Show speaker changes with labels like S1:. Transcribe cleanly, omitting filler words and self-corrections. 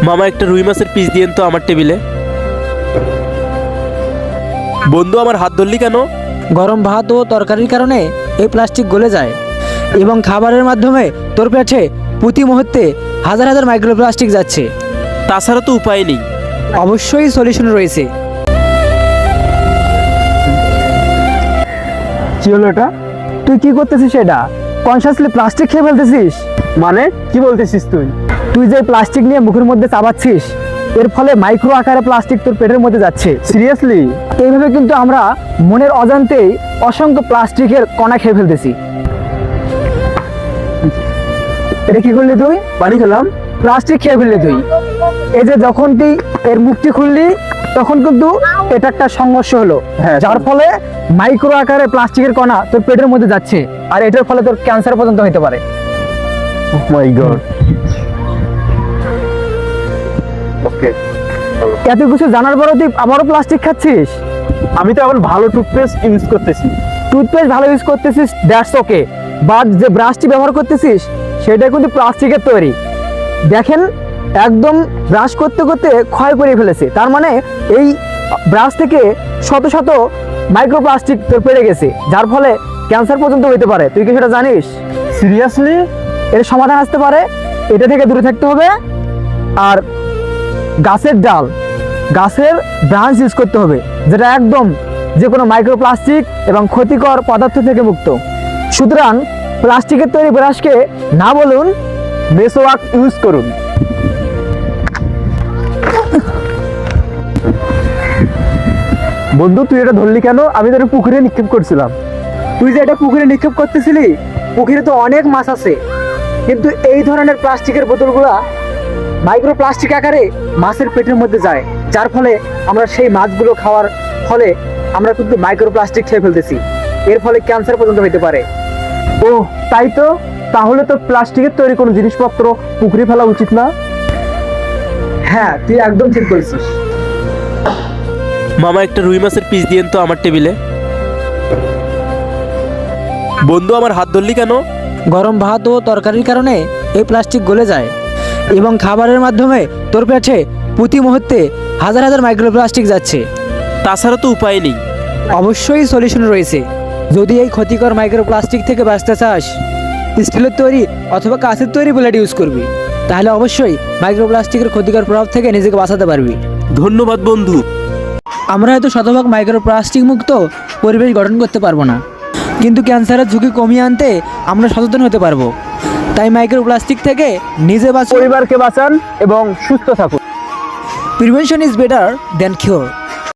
S1: মামা একটা রুই মাছের পিস দিয়েন তো আমার টেবিলে। বন্ধু আমার হাত ধরলি কেন?
S2: গরম ভাত ও তরকারির কারণে এই প্লাস্টিক গলে যায় এবং খাবারের মাধ্যমে তোর পেটে প্রতি মুহূর্তে হাজার হাজার মাইক্রোপ্লাস্টিক যাচ্ছে।
S1: তাছাড়া তো উপায় নেই।
S2: অবশ্যই সলিউশন রয়েছে।
S3: কি হলো এটা? তুই কি করতেছিস? এটা কনসিয়াসলি প্লাস্টিক খেয়ে ফেলতেছিস? মানে কি বলতেছিস তুই? তুই যে প্লাস্টিক নিয়ে মুখের মধ্যে চাবাচ্ছিস, এর ফলে মাইক্রো আকারে প্লাস্টিক তোর পেটের মধ্যে যাচ্ছে। সিরিয়াসলি? এইভাবে কিন্তু আমরা মনের অজান্তেই অসংখ্য প্লাস্টিকের কণা খেয়ে ফেলতেছি। এটা কি করলি তুই? পানি খেলাম। প্লাস্টিক খেয়ে ফেললি তুই। এই যে যখন তুই এর মুখটি খুললি তখন কিন্তু এটা একটা সংঘর্ষ হলো, যার ফলে মাইক্রো আকারে প্লাস্টিকের কণা তোর পেটের মধ্যে যাচ্ছে, আর এটার ফলে তোর ক্যান্সার পর্যন্ত হতে পারে। ওহ মাই গড। ওকে, এত কিছু জানার পরেও তুই আবারও প্লাস্টিক খাচ্ছিস? আমি তো এখন ভালো টুথপেস্ট ইউজ করতেছি। টুথপেস্ট ভালো ইউজ করতেছিস, দ্যাটস ওকে, বাট যে ব্রাশটি ব্যবহার করতেছিস সেটা কিন্তু প্লাস্টিকের তৈরি। দেখেন একদম ব্রাশ করতে করতে ক্ষয় করে ফেলেছে, তার মানে এই ব্রাশ থেকে শত শত মাইক্রোপ্লাস্টিক তোর পেড়ে গেছে, যার ফলে ক্যান্সার পর্যন্ত হতে পারে। তুই কি সেটা জানিস? সিরিয়াসলি? এর সমাধান আসতে পারে, এটা থেকে দূরে থাকতে হবে, আর গাছের ডাল, গাছের ব্রাঞ্চ ইউজ করতে হবে, যেটা একদম যে কোনো মাইক্রোপ্লাস্টিক এবং ক্ষতিকর পদার্থ থেকে মুক্ত। সুতরাং প্লাস্টিকের তৈরি ব্রাশকে না বলুন, মেসোয়াক ইউজ করুন। বন্ধু তুই এটা ধরলি কেন? আমি তো এটা পুকুরে নিক্ষেপ করছিলাম। তুই যে এটা পুকুরে নিক্ষেপ করতেছিলি, পুকুরে তো অনেক মাছ আছে, কিন্তু এই ধরনের প্লাস্টিকের বোতলগুলা মাইক্রোপ্লাস্টিক আকারে মাছের পেটের মধ্যে যায়, যার ফলে আমরা সেই মাছগুলো খাওয়ার ফলে আমরা কিন্তু মাইক্রোপ্লাস্টিক খেয়ে ফেলতেছি। এর ফলে ক্যান্সার পর্যন্ত হতে পারে। ও তাই তো, তাহলে তো প্লাস্টিকের তৈরি কোনো জিনিসপত্র পুকুরে ফেলা উচিত না। হ্যাঁ তুই একদম ঠিক বলছিস।
S1: মামা একটা রুই মাছের পিস দিয়েন তো আমার টেবিলে। বন্ধু আমার হাত ধরলি কেন?
S2: গরম ভাত ও তরকারির কারণে এই প্লাস্টিক গলে যায় এবং খাবারের মাধ্যমে তোর পেটে প্রতি মুহূর্তে হাজার হাজার মাইক্রোপ্লাস্টিক যাচ্ছে।
S1: তাছাড়া তো উপায় নেই।
S2: অবশ্যই সলিউশন রয়েছে। যদি এই ক্ষতিকর মাইক্রোপ্লাস্টিক থেকে বাঁচতে চাস, স্টিলের তৈরি অথবা কাঁচের তৈরি ব্লেড ইউজ করবি, তাহলে অবশ্যই মাইক্রোপ্লাস্টিকের ক্ষতিকর প্রভাব থেকে নিজেকে বাঁচাতে পারবি।
S1: ধন্যবাদ বন্ধু।
S2: আমরা হয়তো শতভাগ মাইক্রোপ্লাস্টিক মুক্ত পরিবেশ গঠন করতে পারবো না, কিন্তু ক্যান্সারের ঝুঁকি কমিয়ে আনতে আমরা সচেতন হতে পারবো। তাই মাইক্রোপ্লাস্টিক থেকে নিজে বাঁচুন,
S3: পরিবারকে বাঁচান এবং সুস্থ থাকুন।
S2: Prevention is better than cure.